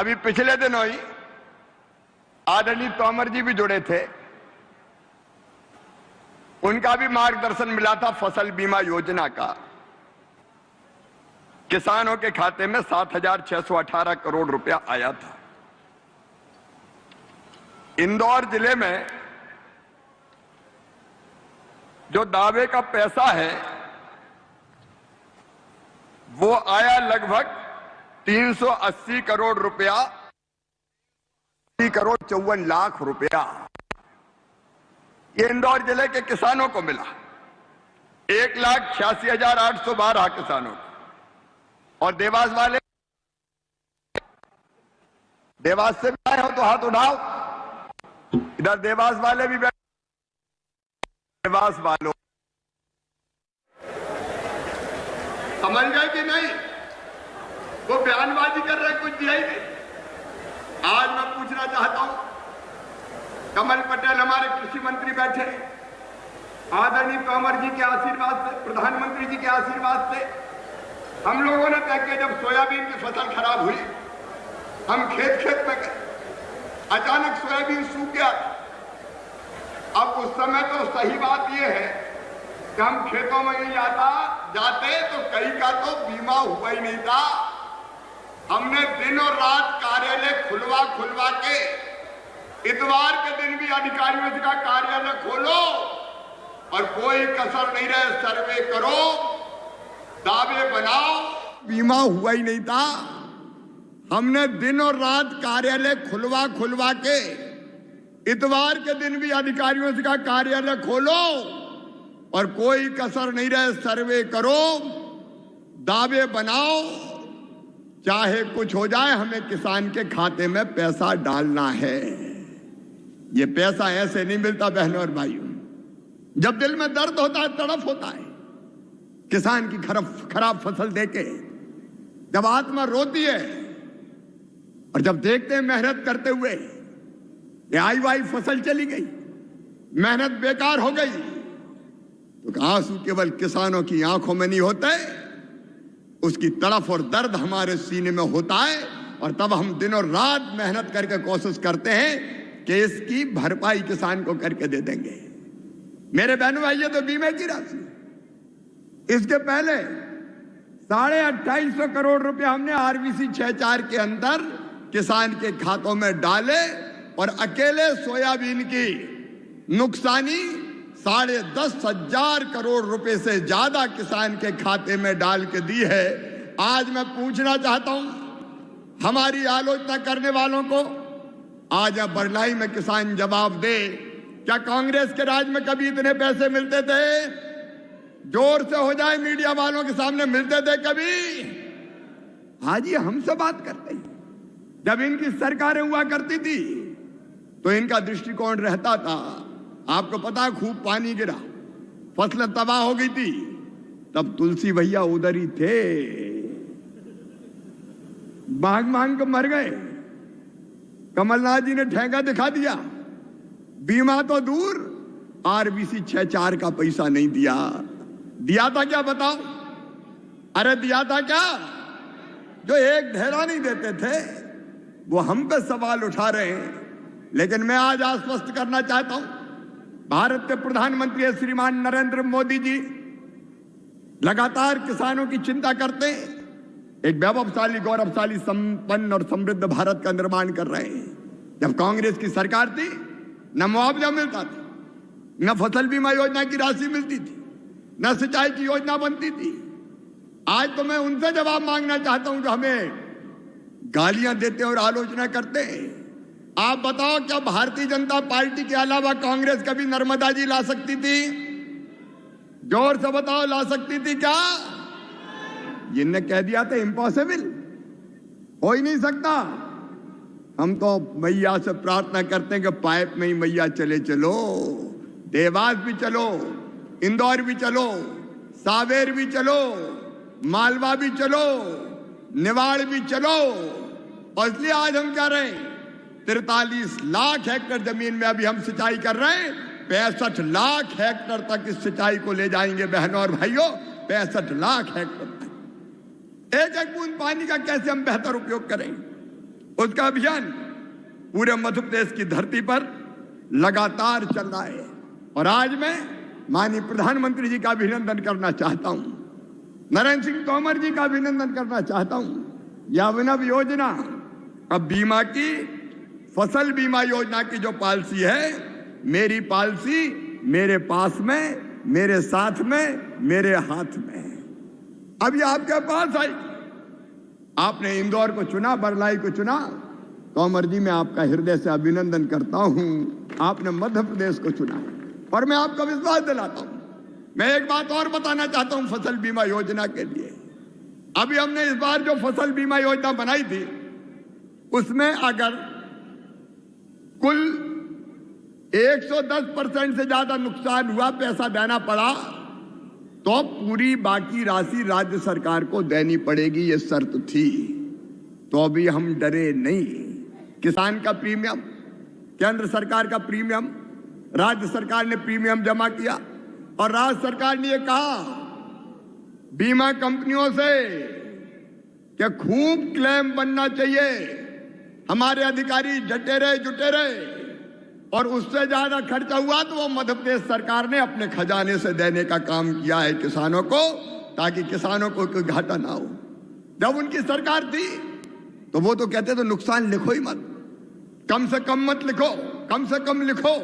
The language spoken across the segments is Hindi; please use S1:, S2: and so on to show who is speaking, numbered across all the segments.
S1: अभी पिछले दिनों ही आदरणीय तोमर जी भी जुड़े थे, उनका भी मार्गदर्शन मिला था फसल बीमा योजना का। किसानों के खाते में 7,618 करोड़ रुपया आया था। इंदौर जिले में जो दावे का पैसा है वो आया लगभग 380 करोड़ रुपया, 3,54,00,000 रुपया ये इंदौर जिले के किसानों को मिला। 1,86,812 किसानों को। और देवास वाले, देवास से भी आए हो तो हाथ उठाओ। इधर देवास वाले भी बैठे। देवास वालों समझ गए कि नहीं? वो बयानबाजी कर रहे, कुछ दिया ही नहीं। आज मैं पूछना चाहता हूं, कमल पटेल हमारे कृषि मंत्री बैठे, आदरणीय तोमर जी के आशीर्वाद से, प्रधानमंत्री जी के आशीर्वाद से हम लोगों ने तय किया। जब सोयाबीन की फसल खराब हुई, हम खेत खेत में गए, अचानक सोयाबीन सूख गया। अब उस समय तो सही बात यह है कि हम खेतों में नहीं जाते तो कई का तो बीमा हुआ ही नहीं था। हमने दिन और रात कार्यालय खुलवा के, इतवार के दिन भी अधिकारियों का कार्यालय खोलो और कोई कसर नहीं रहे, सर्वे करो, दावे बनाओ। बीमा हुआ ही नहीं था। हमने दिन और रात कार्यालय खुलवा के, इतवार के दिन भी अधिकारियों का कार्यालय खोलो और कोई कसर नहीं रहे, सर्वे करो, दावे बनाओ। चाहे कुछ हो जाए, हमें किसान के खाते में पैसा डालना है। ये पैसा ऐसे नहीं मिलता बहनों और भाइयों। जब दिल में दर्द होता है, तड़प होता है, किसान की खराब फसल देके जब आत्मा रोती है और जब देखते हैं मेहनत करते हुए ये आई फसल चली गई, मेहनत बेकार हो गई, तो आंसू केवल किसानों की आंखों में नहीं होते, उसकी तड़फ और दर्द हमारे सीने में होता है। और तब हम दिन और रात मेहनत करके कोशिश करते हैं कि इसकी भरपाई किसान को करके दे देंगे। मेरे बहनों भाई, ये तो बीमे की राशि। इसके पहले 2,250 करोड़ रुपया हमने आरबीसी 6-4 के अंदर किसान के खातों में डाले और अकेले सोयाबीन की नुकसानी 10,500 करोड़ रुपए से ज्यादा किसान के खाते में डाल के दी है। आज मैं पूछना चाहता हूं हमारी आलोचना करने वालों को, आज अब बरलाई में किसान जवाब दे, क्या कांग्रेस के राज में कभी इतने पैसे मिलते थे? जोर से हो जाए मीडिया वालों के सामने, मिलते थे कभी? आज ये हमसे बात करते हैं। जब इनकी सरकारें हुआ करती थी तो इनका दृष्टिकोण रहता था, आपको पता, खूब पानी गिरा, फसलें तबाह हो गई थी, तब तुलसी भैया उधर ही थे, मांग के मर गए। कमलनाथ जी ने ठेका दिखा दिया। बीमा तो दूर, आरबीसी 6-4 का पैसा नहीं दिया। दिया था क्या बताओ? अरे दिया था क्या? जो एक ढेरा नहीं देते थे वो हम पे सवाल उठा रहे हैं। लेकिन मैं आज आश्वस्त करना चाहता हूं, भारत के प्रधानमंत्री श्रीमान नरेंद्र मोदी जी लगातार किसानों की चिंता करते हैं, एक वैभवशाली, गौरवशाली, संपन्न और समृद्ध भारत का निर्माण कर रहे हैं। जब कांग्रेस की सरकार थी, न मुआवजा मिलता था, न फसल बीमा योजना की राशि मिलती थी, न सिंचाई की योजना बनती थी। आज तो मैं उनसे जवाब मांगना चाहता हूं जो हमें गालियां देते और आलोचना करते हैं। आप बताओ, क्या भारतीय जनता पार्टी के अलावा कांग्रेस कभी नर्मदा जी ला सकती थी? जोर से बताओ, ला सकती थी क्या? जिनने कह दिया था इम्पॉसिबल, हो ही नहीं सकता। हम तो मैया से प्रार्थना करते हैं कि पाइप में ही मैया चले चलो। देवास भी चलो, इंदौर भी चलो, सावेर भी चलो, मालवा भी चलो, निवाड़ भी चलो। और इसलिए आज हम क्या रहे हैं, 43 लाख हेक्टेयर जमीन में अभी हम सिंचाई कर रहे हैं। 65 लाख हेक्टेयर तक इस सिंचाई को ले जाएंगे बहनों और भाइयों, 65 लाख हेक्टेयर तक। एक एक बूंद पानी का कैसे हम बेहतर उपयोग करें। उसका अभियान पूरे मध्य प्रदेश की धरती पर लगातार चल रहा है। और आज मैं माननीय प्रधानमंत्री जी का अभिनंदन करना चाहता हूं, नरेंद्र सिंह तोमर जी का अभिनंदन करना चाहता हूं। यह अभिनव योजना अब बीमा की, फसल बीमा योजना की जो पॉलिसी है, मेरी पॉलिसी मेरे पास में, मेरे साथ में, मेरे हाथ में, अब ये आपके पास आई। आपने इंदौर को चुना, बरलाई को चुना। तोमर जी मैं आपका हृदय से अभिनंदन करता हूं, आपने मध्य प्रदेश को चुना और मैं आपको विश्वास दिलाता हूं। मैं एक बात और बताना चाहता हूं फसल बीमा योजना के लिए। अभी हमने इस बार जो फसल बीमा योजना बनाई थी, उसमें अगर कुल 110% से ज्यादा नुकसान हुआ, पैसा देना पड़ा, तो पूरी बाकी राशि राज्य सरकार को देनी पड़ेगी, ये शर्त थी। तो अभी हम डरे नहीं। किसान का प्रीमियम, केंद्र सरकार का प्रीमियम, राज्य सरकार ने प्रीमियम जमा किया और राज्य सरकार ने ये कहा बीमा कंपनियों से कि खूब क्लेम बनना चाहिए, हमारे अधिकारी जुटे रहे और उससे ज्यादा खर्चा हुआ तो वो मध्य प्रदेश सरकार ने अपने खजाने से देने का काम किया है किसानों को, ताकि किसानों को कोई घाटा ना हो। जब उनकी सरकार थी तो वो तो कहते थे नुकसान लिखो ही मत, कम से कम मत लिखो, कम से कम लिखो,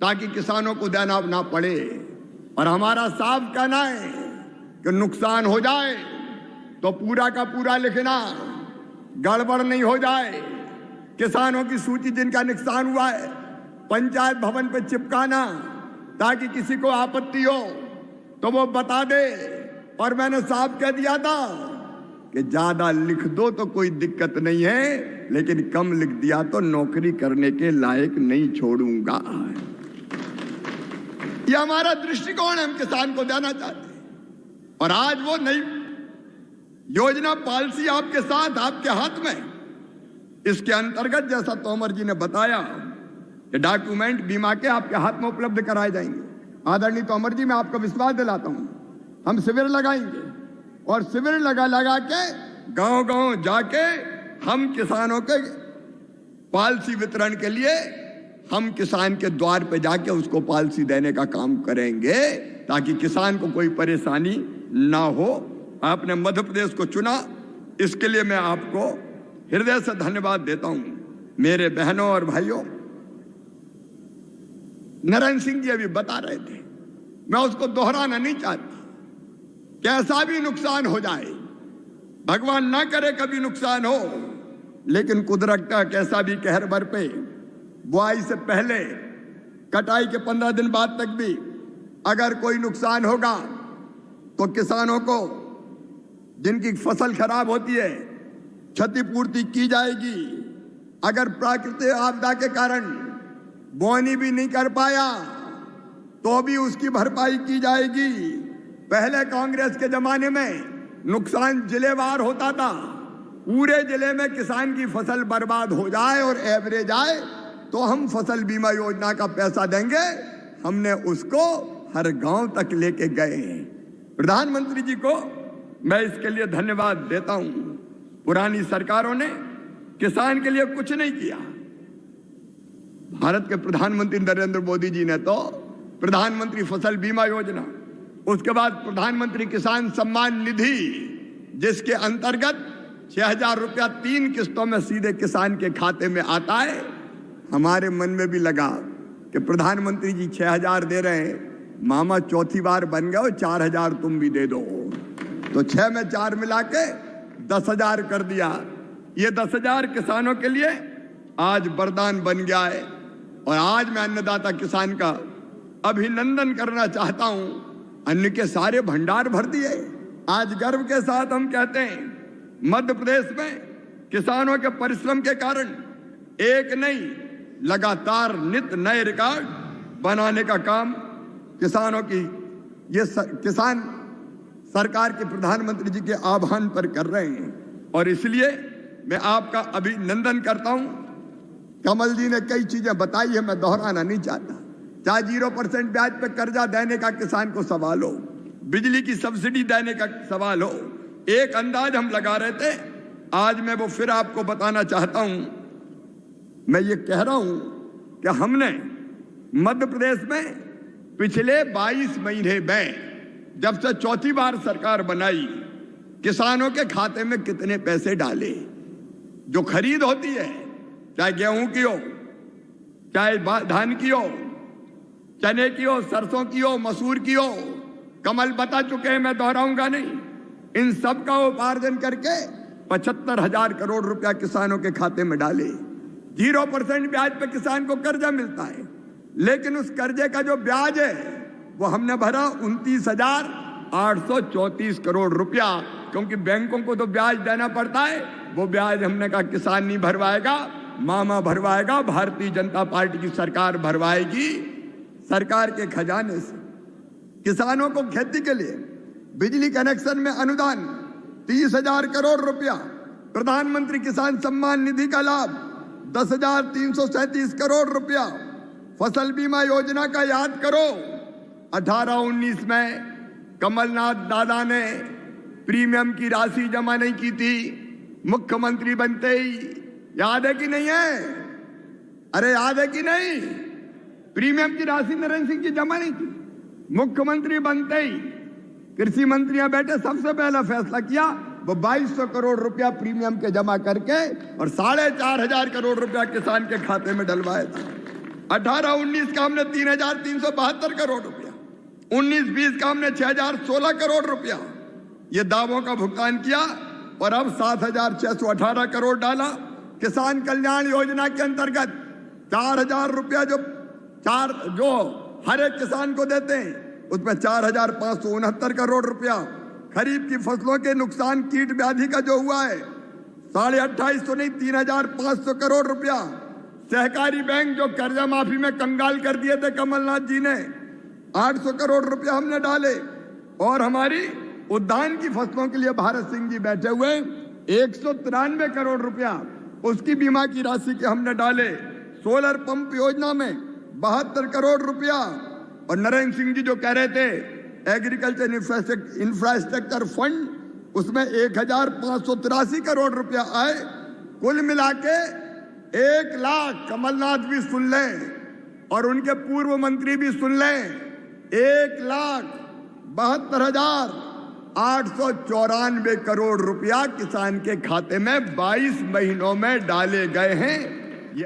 S1: ताकि किसानों को देना ना पड़े। और हमारा साफ कहना है कि नुकसान हो जाए तो पूरा का पूरा लिखना, गड़बड़ नहीं हो जाए। किसानों की सूची जिनका नुकसान हुआ है पंचायत भवन पे चिपकाना, ताकि किसी को आपत्ति हो तो वो बता दे। और मैंने साफ कह दिया था कि ज्यादा लिख दो तो कोई दिक्कत नहीं है, लेकिन कम लिख दिया तो नौकरी करने के लायक नहीं छोड़ूंगा। यह हमारा दृष्टिकोण है, हम किसान को देना चाहते हैं। और आज वो नई योजना पॉलिसी आपके साथ, आपके हाथ में। इसके अंतर्गत जैसा तोमर जी ने बताया कि डॉक्यूमेंट बीमा के आपके हाथ में उपलब्ध कराए जाएंगे। आदरणीय तोमर जी मैं आपको विश्वास दिलाता हूं, हम शिविर लगाएंगे और शिविर लगा के गांव-गांव जाके हम किसानों के पॉलिसी वितरण के लिए हम किसान के द्वार पे जाके उसको पॉलिसी देने का काम करेंगे, ताकि किसान को कोई परेशानी ना हो। आपने मध्य प्रदेश को चुना, इसके लिए मैं आपको हृदय से धन्यवाद देता हूं। मेरे बहनों और भाइयों, नरेंद्र सिंह जी अभी बता रहे थे, मैं उसको दोहराना नहीं चाहती। कैसा भी नुकसान हो जाए, भगवान ना करे कभी नुकसान हो, लेकिन कुदरत का कैसा भी कहर बरपे, बुआई से पहले कटाई के 15 दिन बाद तक भी अगर कोई नुकसान होगा तो किसानों को जिनकी फसल खराब होती है क्षतिपूर्ति की जाएगी। अगर प्राकृतिक आपदा के कारण बोनी भी नहीं कर पाया तो भी उसकी भरपाई की जाएगी। पहले कांग्रेस के जमाने में नुकसान जिलेवार होता था, पूरे जिले में किसान की फसल बर्बाद हो जाए और एवरेज आए तो हम फसल बीमा योजना का पैसा देंगे। हमने उसको हर गांव तक लेके गए। प्रधानमंत्री जी को मैं इसके लिए धन्यवाद देता हूं। पुरानी सरकारों ने किसान के लिए कुछ नहीं किया। भारत के प्रधानमंत्री नरेंद्र मोदी जी ने तो प्रधानमंत्री फसल बीमा योजना, उसके बाद प्रधानमंत्री किसान सम्मान निधि, जिसके अंतर्गत 6,000 रुपया 3 किस्तों में सीधे किसान के खाते में आता है। हमारे मन में भी लगा कि प्रधानमंत्री जी 6,000 दे रहे हैं, मामा चौथी बार बन गए, 4,000 तुम भी दे दो। तो 6 में 4 मिला के 10,000 कर दिया। ये 10,000 किसानों के लिए आज वरदान बन गया है। और आज मैं अन्नदाता किसान का अभिनंदन करना चाहता हूं। अन्न के सारे भंडार भर दिए। आज गर्व के साथ हम कहते हैं, मध्य प्रदेश में किसानों के परिश्रम के कारण एक नहीं, लगातार नित्य नए रिकॉर्ड बनाने का काम किसानों की किसान सरकार के प्रधानमंत्री जी के आह्वान पर कर रहे हैं। और इसलिए मैं आपका अभिनंदन करता हूं। कमल जी ने कई चीजें बताई है, मैं दोहराना नहीं चाहता। चाहे 0% ब्याज पर कर्जा देने का किसान को सवाल हो, बिजली की सब्सिडी देने का सवाल हो, एक अंदाज हम लगा रहे थे आज मैं वो फिर आपको बताना चाहता हूं। मैं ये कह रहा हूं कि हमने मध्य प्रदेश में पिछले 22 महीने में जब से चौथी बार सरकार बनाई, किसानों के खाते में कितने पैसे डाले। जो खरीद होती है, चाहे गेहूं की हो, चाहे धान की हो, चने की हो, सरसों की हो, मसूर की हो, कमल बता चुके हैं, मैं दोहराऊंगा नहीं। इन सब का उपार्जन करके 75,000 करोड़ रुपया किसानों के खाते में डाले। 0% ब्याज पे किसान को कर्जा मिलता है, लेकिन उस कर्जे का जो ब्याज है वो हमने भरा 29,834 करोड़ रुपया, क्योंकि बैंकों को तो ब्याज देना पड़ता है। वो ब्याज हमने कहा किसान नहीं भरवाएगा, मामा भरवाएगा, भारतीय जनता पार्टी की सरकार भरवाएगी। सरकार के खजाने से किसानों को खेती के लिए बिजली कनेक्शन में अनुदान 30,000 करोड़ रुपया, प्रधानमंत्री किसान सम्मान निधि का लाभ 10,337 करोड़ रुपया, फसल बीमा योजना का याद करो 18-19 में कमलनाथ दादा ने प्रीमियम की राशि जमा नहीं की थी, मुख्यमंत्री बनते ही। याद है कि नहीं है? अरे याद है कि नहीं? प्रीमियम की राशि नरेंद्र सिंह की जमा नहीं की। मुख्यमंत्री बनते ही कृषि मंत्री यहाँ बैठे, सबसे पहला फैसला किया वो 2200 करोड़ रुपया प्रीमियम के जमा करके और 4,500 करोड़ रुपया किसान के खाते में डलवाया था। 18-19 का हमने 3,372 करोड़ रुपया, 19-20 का हमने 6,016 करोड़ रुपया ये दावों का भुगतान किया और अब 7,618 करोड़ डाला। किसान कल्याण योजना के अंतर्गत 4,000 रुपया जो हर एक किसान को देते हैं, उसमें 4,569 करोड़ रुपया। खरीफ की फसलों के नुकसान कीट व्याधि का जो हुआ है 2,250 नहीं 3,500 करोड़ रुपया। सहकारी बैंक जो कर्जा माफी में कंगाल कर दिए थे कमलनाथ जी ने, 800 करोड़ रुपया हमने डाले। और हमारी उद्यान की फसलों के लिए भारत सिंह जी बैठे हुए 193 करोड़ रुपया उसकी बीमा की राशि के हमने डाले। सोलर पंप योजना में 72 करोड़ रुपया। और नरेंद्र सिंह जी जो कह रहे थे एग्रीकल्चर इंफ्रास्ट्रक्चर फंड, उसमें 1,583 करोड़ रुपया आए। कुल मिला के 1 लाख, कमलनाथ भी सुन लें और उनके पूर्व मंत्री भी सुन लें, 1,72,894 करोड़ रुपया किसान के खाते में 22 महीनों में डाले गए हैं। ये